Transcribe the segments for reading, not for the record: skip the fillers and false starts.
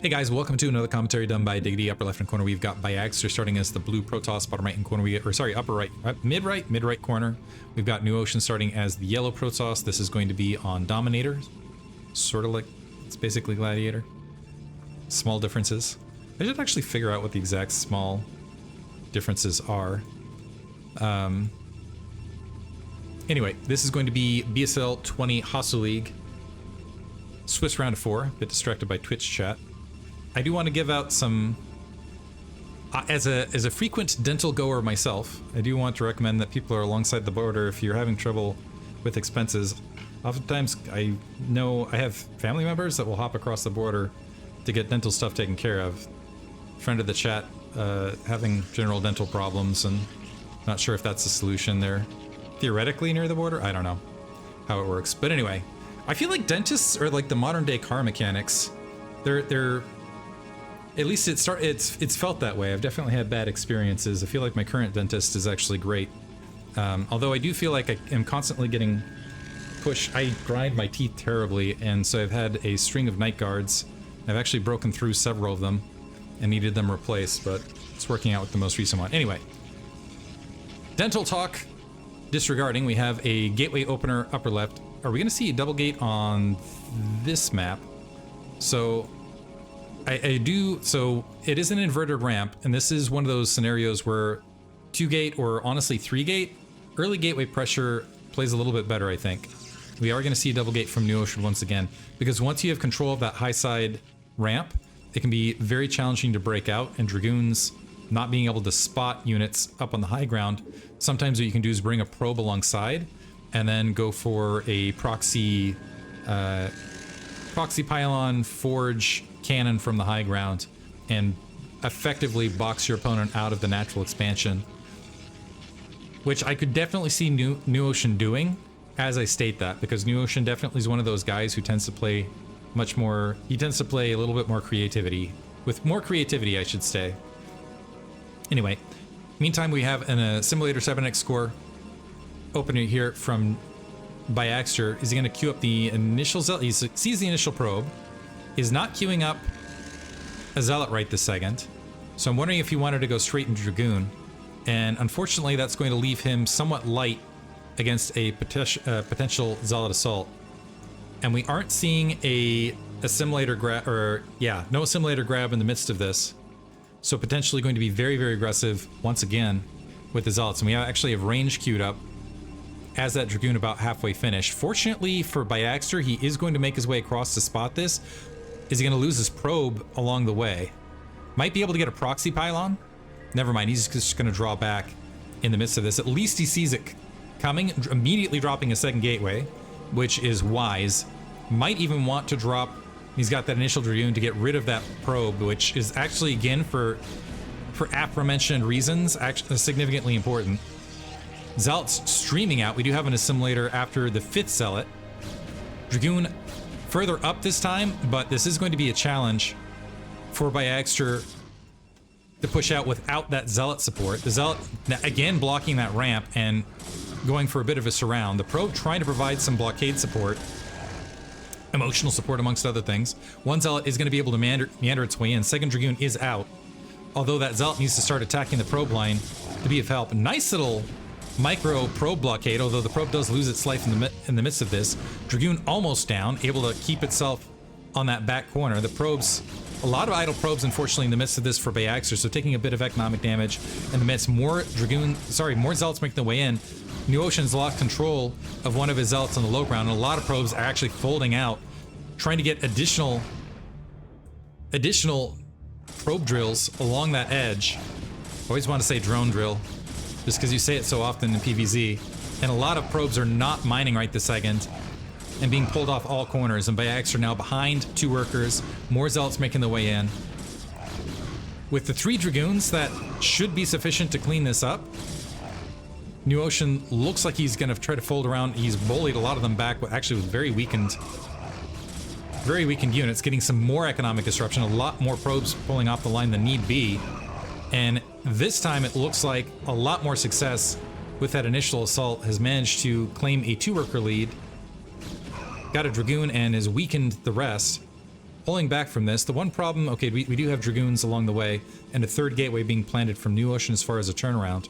Hey guys, welcome to another commentary done by Diggity. Upper left hand corner, we've got Bayaster starting as the blue Protoss. Bottom right hand corner, upper right, mid right corner, we've got NewOcean starting as the yellow Protoss. This is going to be on Dominator, sort of like it's basically Gladiator. Small differences. I should actually figure out what the exact small differences are. Anyway, this is going to be BSL 20 Hasuleague. Swiss round of 4. A bit distracted by Twitch chat. I do want to give out some, as a frequent dental goer myself, I do want to recommend that people are alongside the border if you're having trouble with expenses. Oftentimes, I know I have family members that will hop across the border to get dental stuff taken care of. Friend of the chat having general dental problems, and not sure if that's a solution. They're theoretically near the border. I don't know how it works, but anyway, I feel like dentists are like the modern day car mechanics. They're at least it's felt that way. I've definitely had bad experiences. I feel like my current dentist is actually great. Although I do feel like I am constantly getting pushed. I grind my teeth terribly, and so I've had a string of night guards. I've actually broken through several of them and needed them replaced, but it's working out with the most recent one. Anyway, dental talk disregarding, we have a gateway opener upper left. Are we going to see a double gate on this map? So so it is an inverted ramp, and this is one of those scenarios where 2-gate or honestly 3-gate, early gateway pressure plays a little bit better, I think. We are going to see a double gate from NewOcean once again, because once you have control of that high side ramp, it can be very challenging to break out, and Dragoons not being able to spot units up on the high ground. Sometimes what you can do is bring a probe alongside and then go for a proxy pylon forge cannon from the high ground and effectively box your opponent out of the natural expansion, which I could definitely see NewOcean doing as I state that, because NewOcean definitely is one of those guys who tends to play much more, he tends to play a little bit more creativity, with more creativity I should say. Anyway, meantime we have an Simulator 7X score opening here from Bayaster. Is he going to queue up the initial zealot? He sees the initial probe, is not queuing up a zealot right this second, so I'm wondering if he wanted to go straight into Dragoon, and unfortunately that's going to leave him somewhat light against a potential zealot assault. And we aren't seeing a assimilator grab, or yeah, no assimilator grab in the midst of this, so potentially going to be very, very aggressive once again with the zealots. And we actually have range queued up as that Dragoon about halfway finished. Fortunately for Bayaster, he is going to make his way across to spot this. Is he going to lose his probe along the way? Might be able to get a proxy pylon. Never mind, he's just going to draw back in the midst of this. At least he sees it coming, immediately dropping a second gateway, which is wise. Might even want to drop, he's got that initial Dragoon to get rid of that probe, which is actually, again, for aforementioned reasons, actually significantly important. Zealots streaming out. We do have an assimilator after the 5th zealot. Dragoon further up this time, but this is going to be a challenge for Bayaster to push out without that zealot support. The zealot, again, blocking that ramp and going for a bit of a surround. The probe trying to provide some blockade support, emotional support amongst other things. One zealot is going to be able to meander its way in. Second Dragoon is out, although that zealot needs to start attacking the probe line to be of help. Nice little micro probe blockade, although the probe does lose its life in the midst of this. Dragoon almost down, able to keep itself on that back corner. The probes, a lot of idle probes unfortunately in the midst of this for Bayaster, so taking a bit of economic damage in the midst. More zealots making their way in. NewOcean's lost control of one of his zealots on the low ground, and a lot of probes are actually folding out, trying to get additional probe drills along that edge. Always want to say drone drill, just because you say it so often in PvZ. And a lot of probes are not mining right this second and being pulled off all corners. And Bayaster now behind 2 workers, more zealots making their way in. With the 3 Dragoons, that should be sufficient to clean this up. NewOcean looks like he's going to try to fold around. He's bullied a lot of them back, actually with very weakened units, getting some more economic disruption, a lot more probes pulling off the line than need be. And this time it looks like a lot more success with that initial assault, has managed to claim a 2-worker lead, got a Dragoon and has weakened the rest. pulling back from this. The one problem, okay, we do have Dragoons along the way, and a third gateway being planted from NewOcean as far as a turnaround.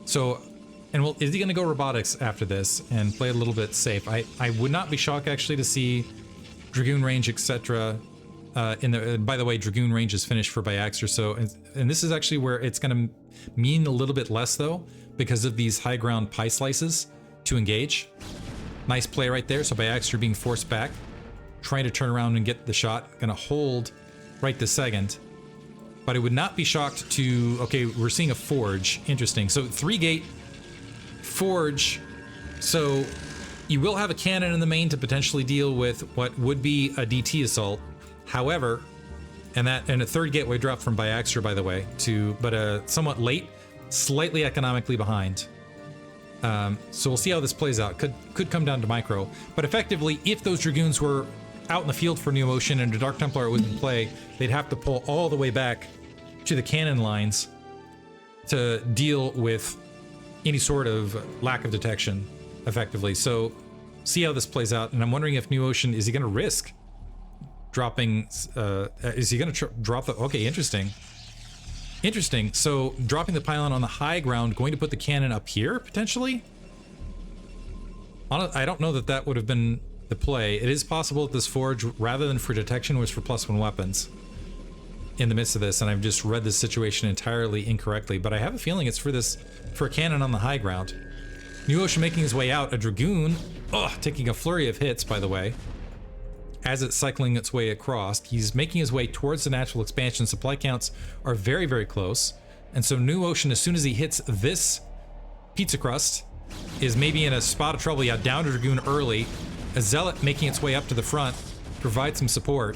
So, and well, is he going to go robotics after this and play a little bit safe? I would not be shocked actually to see Dragoon range, etc. By the way, Dragoon range is finished for Bayaster, so, and this is actually where it's going to mean a little bit less though, because of these high ground pie slices to engage. Nice play right there. So Bayaster being forced back, trying to turn around and get the shot. Gonna hold right this second. But I would not be shocked to... Okay, we're seeing a Forge. Interesting. So 3-gate, Forge. So you will have a cannon in the main to potentially deal with what would be a DT assault. However, and a third gateway drop from Bayaster, by the way, but somewhat late, slightly economically behind. So we'll see how this plays out. Could come down to micro, but effectively, if those Dragoons were out in the field for NewOcean and the Dark Templar was in play, they'd have to pull all the way back to the cannon lines to deal with any sort of lack of detection, effectively. So see how this plays out, and I'm wondering if NewOcean, is he going to risk dropping? Is he going to drop the? Okay, interesting. Interesting. So dropping the pylon on the high ground, going to put the cannon up here, potentially? I don't know that that would have been the play. It is possible that this Forge, rather than for detection, was for +1 weapons in the midst of this, and I've just read this situation entirely incorrectly, but I have a feeling it's for a cannon on the high ground. NewOcean making his way out, a Dragoon, taking a flurry of hits, by the way. As it's cycling its way across, he's making his way towards the natural expansion. Supply counts are very, very close. And so NewOcean, as soon as he hits this pizza crust, is maybe in a spot of trouble. Yeah, down to Dragoon early. A Zealot making its way up to the front, provides some support.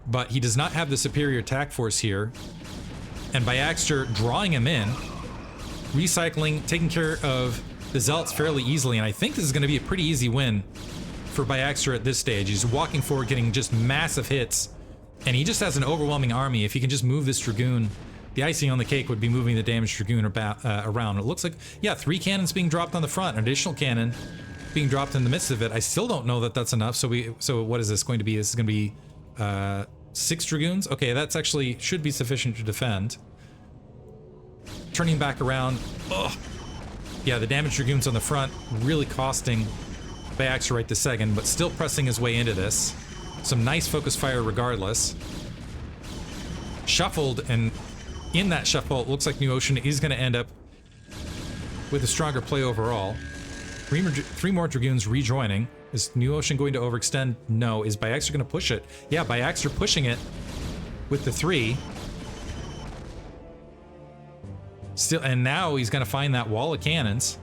But he does not have the superior attack force here. And Bayaster drawing him in, recycling, taking care of the Zealots fairly easily. And I think this is going to be a pretty easy win for Bayaster at this stage. He's walking forward, getting just massive hits, and he just has an overwhelming army. If he can just move this Dragoon, the icing on the cake would be moving the damaged Dragoon around. It looks like, yeah, 3 cannons being dropped on the front, an additional cannon being dropped in the midst of it. I still don't know that that's enough. So what is this going to be? This is going to be 6 Dragoons. Okay, that's actually should be sufficient to defend. Turning back around. Yeah, the damaged Dragoons on the front really costing Bayaster right this second, but still pressing his way into this. Some nice focus fire regardless. Shuffled, and in that shuffle, it looks like NewOcean is going to end up with a stronger play overall. 3 more Dragoons rejoining. Is NewOcean going to overextend? No. Is Bayaster going to push it? Yeah, Bayaster pushing it with the 3. Still, and now he's going to find that wall of cannons.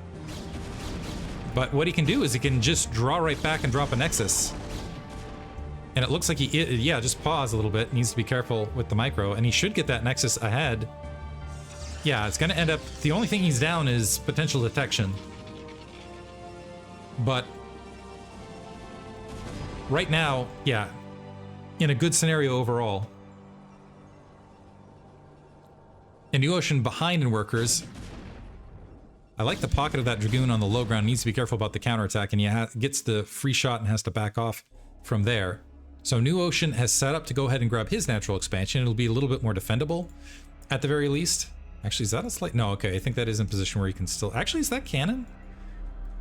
But what he can do is he can just draw right back and drop a Nexus. And it looks like yeah, just pause a little bit. Needs to be careful with the micro, and he should get that Nexus ahead. Yeah, it's going to end up, the only thing he's down is potential detection. But right now, yeah, in a good scenario overall. And NewOcean behind in workers. I like the pocket of that Dragoon on the low ground. Needs to be careful about the counterattack, and he gets the free shot and has to back off from there. So NewOcean has set up to go ahead and grab his natural expansion. It'll be a little bit more defendable at the very least. Actually, is that a slight... No, okay, I think that is in position where he can still... Actually, is that cannon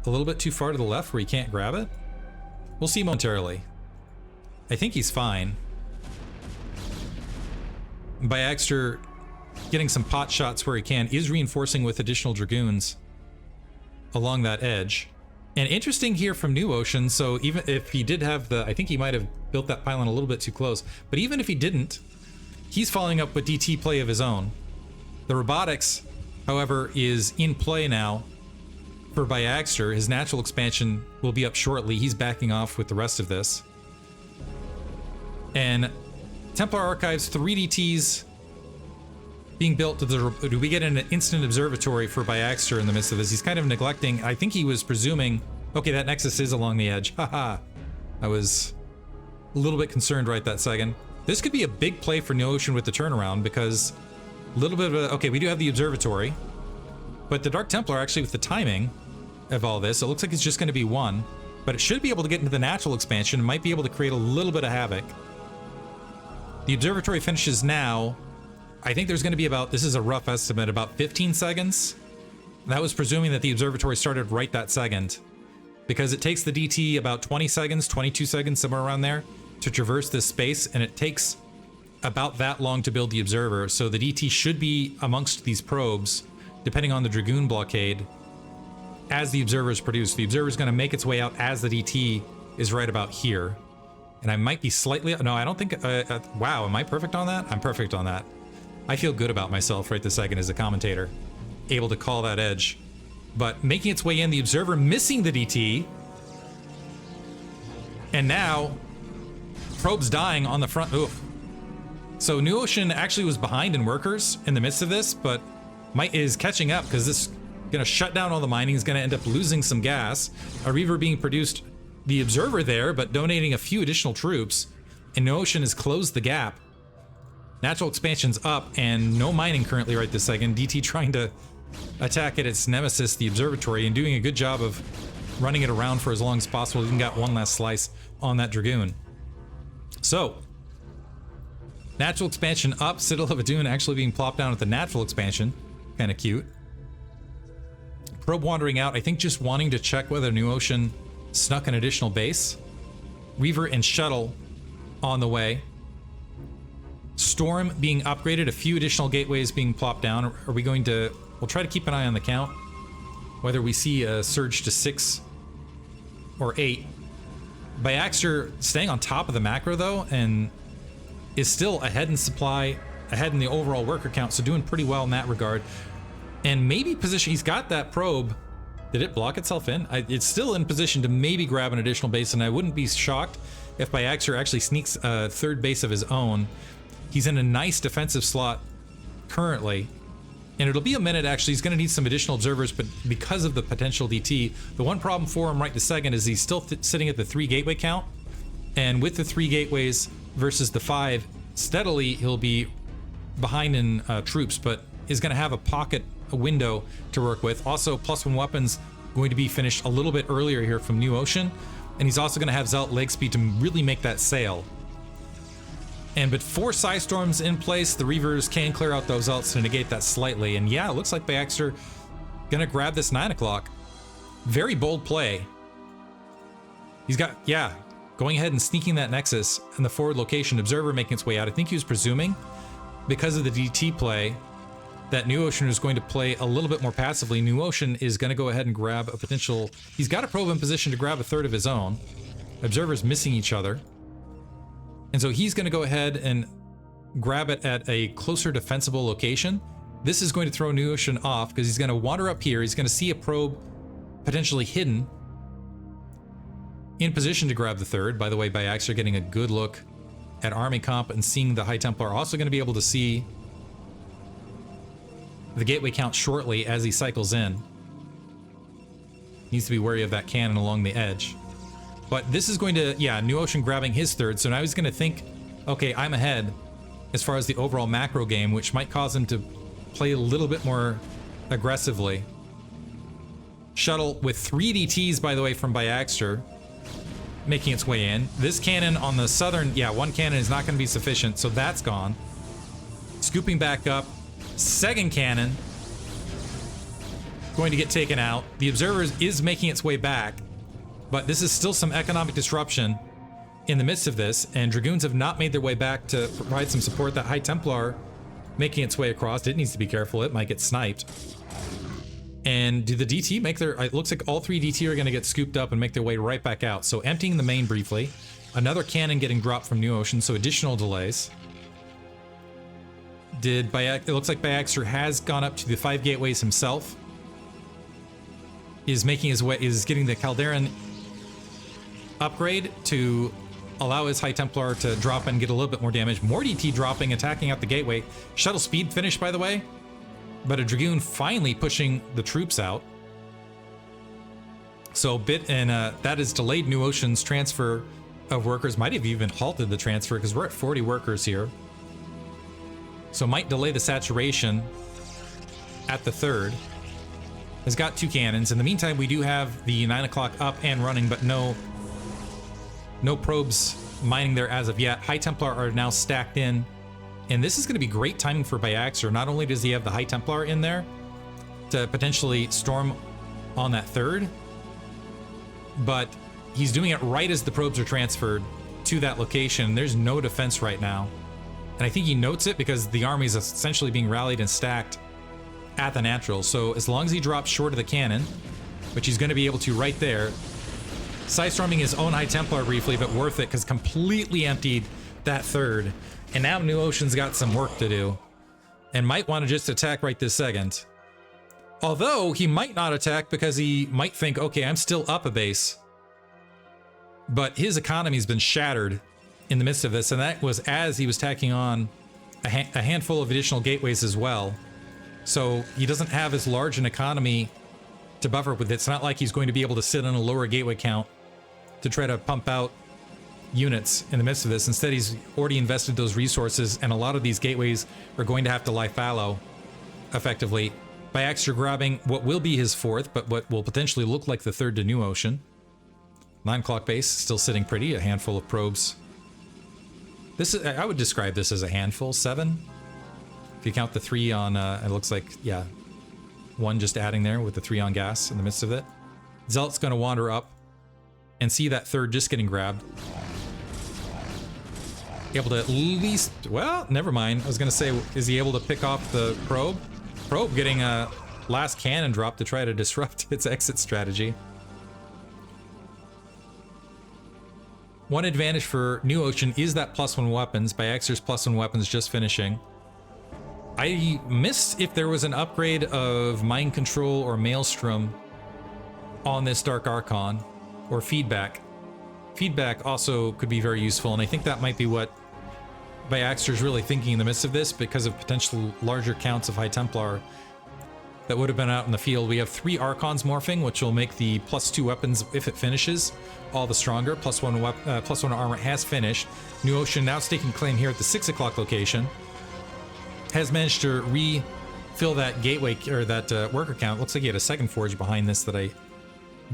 a little bit too far to the left where he can't grab it? We'll see momentarily. I think he's fine. Bayaster getting some pot shots where he can, is reinforcing with additional Dragoons along that edge. And interesting here from NewOcean, so even if he did have the... I think he might have built that pylon a little bit too close, but even if he didn't, he's following up with DT play of his own. The robotics, however, is in play now for Bayaster. His natural expansion will be up shortly. He's backing off with the rest of this. And Templar Archives, 3 DTs being built to the... Do we get an instant observatory for Bayaster in the midst of this? He's kind of neglecting... I think he was presuming... Okay, that Nexus is along the edge. Haha. I was a little bit concerned right that second. This could be a big play for NewOcean with the turnaround, because a little bit of a... Okay, we do have the observatory, but the Dark Templar, actually, with the timing of all this, it looks like it's just going to be 1. but it should be able to get into the natural expansion and might be able to create a little bit of havoc. The observatory finishes now. I think there's going to be about, this is a rough estimate, about 15 seconds. That was presuming that the observatory started right that second, because it takes the DT about 20 seconds, 22 seconds, somewhere around there, to traverse this space, and it takes about that long to build the observer. So the DT should be amongst these probes, depending on the Dragoon blockade, as the observer is produced. The observer is going to make its way out as the DT is right about here. And I might be slightly, no, I don't think, wow, am I perfect on that? I'm perfect on that. I feel good about myself right this second as a commentator, able to call that edge. But making its way in, the observer missing the DT, and now probes dying on the front. Oof. So NewOcean actually was behind in workers in the midst of this, but is catching up, because this is going to shut down all the mining, is going to end up losing some gas. A Reaver being produced, the observer there, but donating a few additional troops, and NewOcean has closed the gap. Natural expansion's up, and no mining currently right this second. DT trying to attack at its nemesis, the observatory, and doing a good job of running it around for as long as possible. Even got one last slice on that Dragoon. So, natural expansion up, Citadel of Adun actually being plopped down at the natural expansion. Kind of cute. Probe wandering out, I think just wanting to check whether NewOcean snuck an additional base. Reaver and Shuttle on the way. Storm being upgraded, a few additional gateways being plopped down. Are we going to... We'll try to keep an eye on the count, whether we see a surge to 6 or 8. Bayaster staying on top of the macro, though, and is still ahead in supply, ahead in the overall worker count, so doing pretty well in that regard. And maybe position, he's got that probe. Did it block itself in? It's still in position to maybe grab an additional base, and I wouldn't be shocked if Bayaster actually sneaks a third base of his own. He's in a nice defensive slot currently, and it'll be a minute actually. He's going to need some additional observers, but because of the potential DT, the one problem for him right this second is he's still sitting at the 3 gateway count, and with the 3 gateways versus the 5, steadily he'll be behind in troops, but is going to have a window to work with. Also, +1 weapons going to be finished a little bit earlier here from NewOcean, and he's also going to have Zealot leg speed to really make that sail. But 4 Psystorms in place, the Reavers can clear out those Zealots to negate that slightly. And yeah, it looks like Bayaster gonna grab this 9 o'clock. Very bold play. He's got, yeah, going ahead and sneaking that Nexus in the forward location. Observer making its way out. I think he was presuming, because of the DT play, that NewOcean is going to play a little bit more passively. NewOcean is gonna go ahead and grab a potential, he's got a probe in position to grab a third of his own. Observers missing each other. And so he's going to go ahead and grab it at a closer defensible location. This is going to throw NewOcean off, because he's going to wander up here. He's going to see a probe potentially hidden in position to grab the third. By the way, Bayaster getting a good look at Army Comp and seeing the High Templar. Also going to be able to see the gateway count shortly as he cycles in. Needs to be wary of that cannon along the edge. But this is going to, yeah, NewOcean grabbing his third, so now he's going to think, okay, I'm ahead as far as the overall macro game, which might cause him to play a little bit more aggressively. Shuttle with 3 DTs, by the way, from Bayaster, making its way in. This cannon on the southern, yeah, 1 cannon is not going to be sufficient, so that's gone. Scooping back up, second cannon going to get taken out. The Observer is making its way back. But this is still some economic disruption in the midst of this, and Dragoons have not made their way back to provide some support. That High Templar making its way across. It needs to be careful. It might get sniped. And do the DT make their... It looks like all 3 DT are going to get scooped up and make their way right back out. So emptying the main briefly. Another cannon getting dropped from NewOcean, so additional delays. It looks like Bayaster has gone up to the 5 gateways himself. Is making his way... Is getting the Calderon upgrade to allow his High Templar to drop and get a little bit more damage. More DT dropping, attacking out the gateway. Shuttle speed finished, by the way, but a Dragoon finally pushing the troops out. So that has delayed NewOcean's transfer of workers. Might have even halted the transfer, because we're at 40 workers here. So might delay the saturation at the third. has got 2 cannons. In the meantime, we do have the 9 o'clock up and running, but no probes mining there as of yet. High Templar are now stacked in, and this is going to be great timing for Bayaster. Not only does he have the High Templar in there to potentially storm on that third, but he's doing it right as the probes are transferred to that location. There's no defense right now, and I think he notes it because the army is essentially being rallied and stacked at the natural. So as long as he drops short of the cannon, which he's going to be able to right there, side-storming his own High Templar briefly, but worth it because completely emptied that third. And now NewOcean's got some work to do and might want to just attack right this second. Although he might not attack because he might think, okay, I'm still up a base. But his economy's been shattered in the midst of this, and that was as he was tacking on a handful of additional gateways as well. So he doesn't have as large an economy to buffer with. It's not like he's going to be able to sit on a lower gateway count to try to pump out units in the midst of this. Instead, he's already invested those resources, and a lot of these gateways are going to have to lie fallow effectively. Bayaster grabbing what will be his 4th, but what will potentially look like the 3rd to NewOcean. 9 o'clock base still sitting pretty, a handful of probes. This is, I would describe this as a handful, 7. If you count the 3 on, it looks like, yeah, 1 just adding there with the 3 on gas in the midst of it. Zealot's going to wander up and see that 3rd just getting grabbed. Able to at least, well, never mind. I was going to say, is he able to pick off the probe? Probe getting a last cannon drop to try to disrupt its exit strategy. One advantage for NewOcean is that +1 weapons. Bayaster's +1 weapons just finishing. I missed if there was an upgrade of Mind Control or Maelstrom on this Dark Archon, or feedback. Feedback also could be very useful, and I think that might be what Bayaster's really thinking in the midst of this, because of potential larger counts of High Templar that would have been out in the field. We have 3 Archons morphing, which will make the +2 weapons, if it finishes, all the stronger. +1 armor has finished. NewOcean now staking claim here at the 6 o'clock location. Has managed to refill that gateway, or that worker count. Looks like he had a second forge behind this that I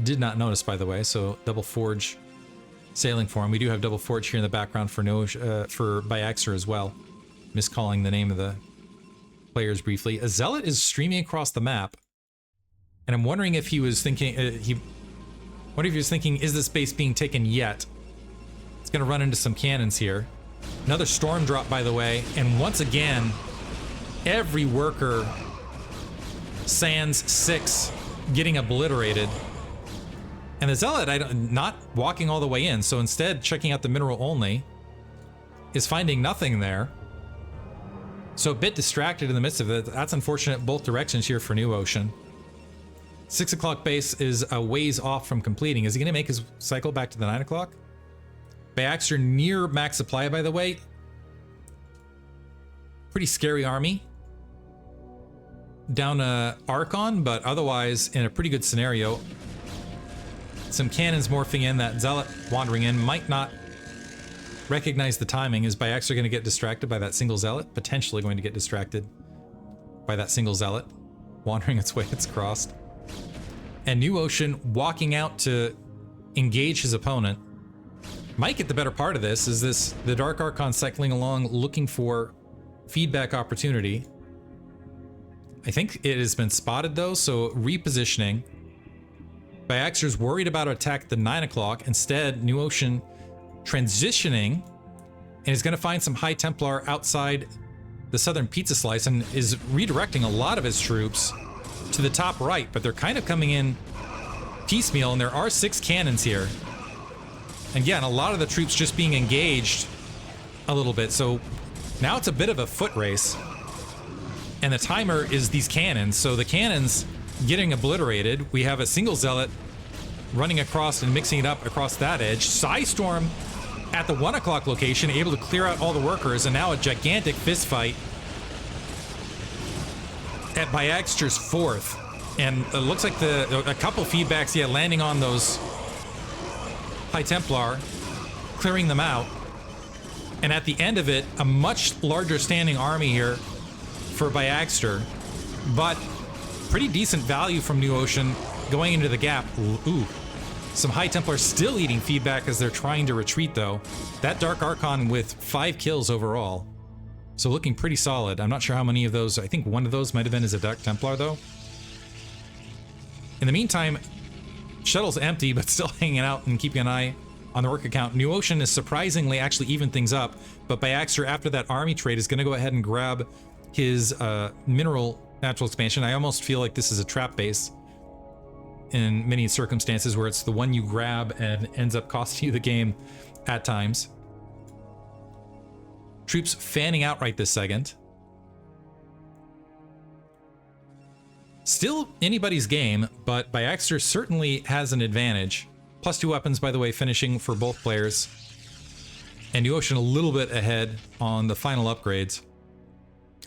did not notice, by the way. So double forge sailing for him. We do have double forge here in the background for for Bayaster as well. Miscalling the name of the players briefly. A zealot is streaming across the map, and I'm wondering if he was thinking, is this base being taken yet? It's going to run into some cannons here. Another storm drop, by the way, and once again, every worker sans 6 getting obliterated. And the Zealot not walking all the way in, so instead checking out the mineral only, is finding nothing there. So a bit distracted in the midst of it. That's unfortunate both directions here for NewOcean. 6 o'clock base is a ways off from completing. Is he going to make his cycle back to the 9 o'clock? Bayaster near max supply, by the way. Pretty scary army. Down a Archon, but otherwise in a pretty good scenario. Some cannons morphing in, that Zealot wandering in might not recognize the timing. Is Bayaster going to get distracted by that single Zealot? Potentially going to get distracted by that single Zealot wandering its way it's crossed. And NewOcean walking out to engage his opponent. Might get the better part of this. Is this the Dark Archon cycling along looking for feedback opportunity? I think it has been spotted though, so repositioning. Bayaster's worried about an attack at the 9 o'clock. Instead, NewOcean transitioning and is going to find some High Templar outside the southern pizza slice and is redirecting a lot of his troops to the top right, but they're kind of coming in piecemeal, and there are 6 cannons here. Again, a lot of the troops just being engaged a little bit, so now it's a bit of a foot race. And the timer is these cannons, so the cannons getting obliterated. We have a single Zealot running across and mixing it up across that edge. Psystorm at the 1 o'clock location, able to clear out all the workers, and now a gigantic fist fight at Bayaster's 4th. And it looks like a couple feedbacks, yeah, landing on those High Templar, clearing them out. And at the end of it, a much larger standing army here for Bayaster, but pretty decent value from NewOcean going into the gap. Ooh. Some High Templars still eating feedback as they're trying to retreat, though. That Dark Archon with 5 kills overall. So looking pretty solid. I'm not sure how many of those. I think one of those might have been as a Dark Templar, though. In the meantime, Shuttle's empty, but still hanging out and keeping an eye on the work account. NewOcean is surprisingly actually even things up, but Bayaster, after that army trade, is going to go ahead and grab his mineral natural expansion. I almost feel like this is a trap base in many circumstances where it's the one you grab and ends up costing you the game at times. Troops fanning out right this second. Still anybody's game, but Bayaster certainly has an advantage. +2 weapons, by the way, finishing for both players. And NewOcean a little bit ahead on the final upgrades.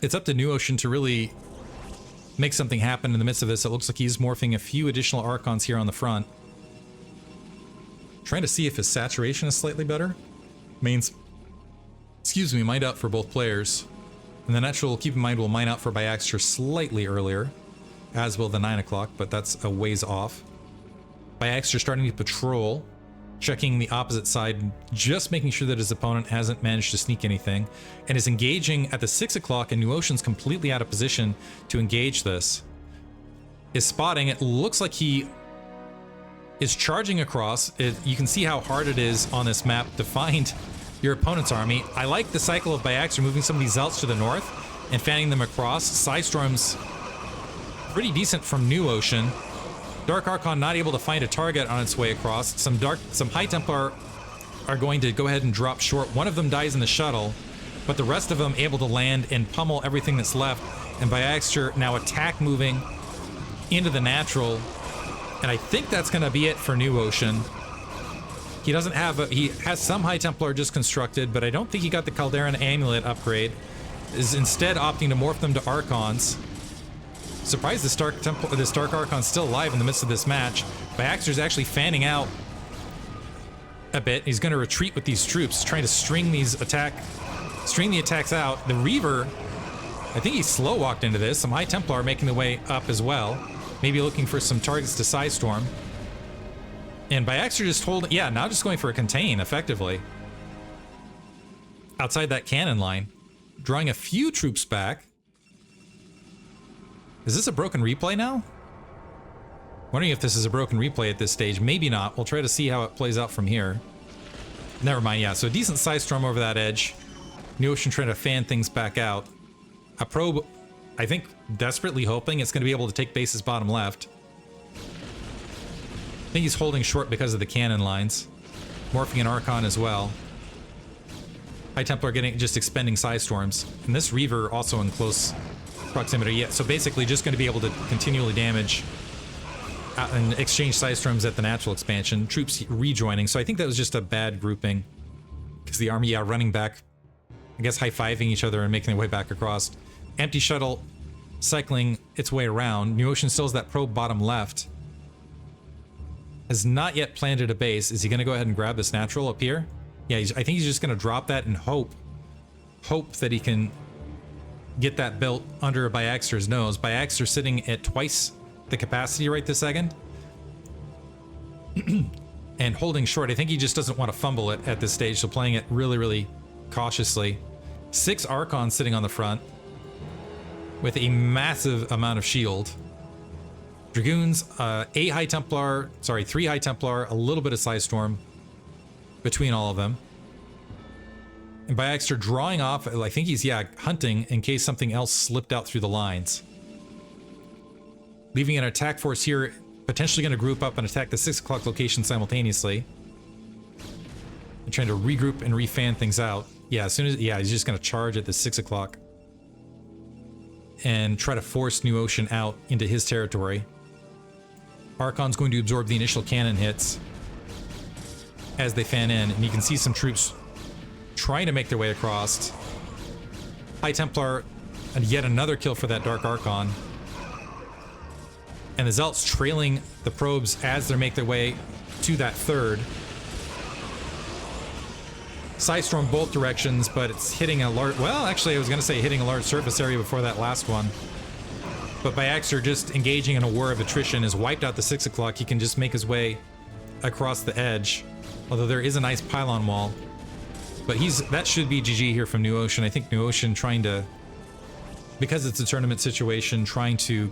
It's up to NewOcean to really make something happen in the midst of this. It looks like he's morphing a few additional Archons here on the front. Trying to see if his saturation is slightly better. Means, excuse me, mined out for both players. And the natural, keep in mind, will mine out for Bayaster slightly earlier, as will the 9 o'clock, but that's a ways off. Bayaster starting to patrol, checking the opposite side, just making sure that his opponent hasn't managed to sneak anything, and is engaging at the 6 o'clock, and NewOcean's completely out of position to engage this. Is spotting, it looks like he is charging across. You can see how hard it is on this map to find your opponent's army. I like the cycle of Bayaster moving some of these Zelts to the north and fanning them across. Sidestorm's pretty decent from NewOcean. Dark Archon not able to find a target on its way across. Some High Templar are going to go ahead and drop short. One of them dies in the shuttle, but the rest of them able to land and pummel everything that's left. And Bayaster now attack moving into the natural. And I think that's going to be it for NewOcean. He doesn't have he has some High Templar just constructed, but I don't think he got the Calderan Amulet upgrade. Is instead opting to morph them to Archons. Surprised this Dark Archon's still alive in the midst of this match. Bayaster's actually fanning out a bit. He's going to retreat with these troops, trying to string the attacks out. The Reaver, I think he slow walked into this. Some High Templar making the way up as well. Maybe looking for some targets to Sidestorm. And Bayaster just now just going for a contain, effectively. Outside that cannon line. Drawing a few troops back. Is this a broken replay now? Wondering if this is a broken replay at this stage. Maybe not. We'll try to see how it plays out from here. Never mind, yeah. So a decent Sidestorm over that edge. NewOcean trying to fan things back out. A probe, I think, desperately hoping it's going to be able to take bases bottom left. I think he's holding short because of the cannon lines. Morphing an Archon as well. High Templar just expending Sidestorms. And this Reaver also in close proximity. Yeah, so basically just going to be able to continually damage and exchange Sidestorms at the natural expansion. Troops rejoining. So I think that was just a bad grouping. Because the army, running back, I guess high-fiving each other and making their way back across. Empty shuttle cycling its way around. NewOcean still has that probe bottom left. Has not yet planted a base. Is he going to go ahead and grab this natural up here? Yeah, I think he's just going to drop that and hope that he can get that built under Bayaster's nose. Bayaster sitting at twice the capacity right this second. And holding short. I think he just doesn't want to fumble it at this stage, so playing it really, really cautiously. 6 Archons sitting on the front with a massive amount of shield. Dragoons, 3 High Templar, a little bit of Sidestorm between all of them. And Bayaster drawing off, I think he's, hunting in case something else slipped out through the lines. Leaving an attack force here, potentially going to group up and attack the 6 o'clock location simultaneously. And trying to regroup and refan things out. Yeah, he's just going to charge at the 6 o'clock. And try to force NewOcean out into his territory. Archon's going to absorb the initial cannon hits as they fan in, and you can see some troops trying to make their way across. High Templar, and yet another kill for that Dark Archon. And the Zelts trailing the probes as they make their way to that third. Sidestorm both directions, but it's hitting a large... Well, actually, I was going to say hitting a large surface area before that last one. But Bayaster just engaging in a war of attrition has wiped out the 6 o'clock. He can just make his way across the edge. Although there is a nice pylon wall. But that should be GG here from NewOcean. I think NewOcean trying to, because it's a tournament situation, trying to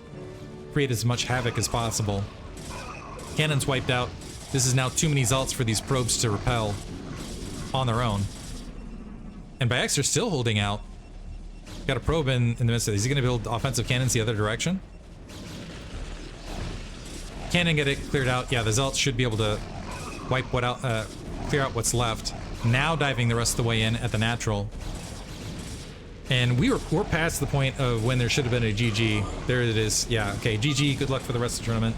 create as much havoc as possible. Cannon's wiped out. This is now too many Zalts for these probes to repel on their own. And Bayaster's still holding out. Got a probe in the midst of it. Is he going to build offensive cannons the other direction? Cannon get it cleared out. Yeah, the Zalts should be able to wipe what out, clear out what's left. Now diving the rest of the way in at the natural. And we're past the point of when there should have been a GG. There it is. Yeah, okay, GG. Good luck for the rest of the tournament.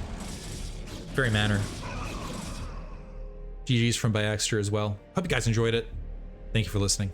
Very manner. GG's from Bayaster as well. Hope you guys enjoyed it. Thank you for listening.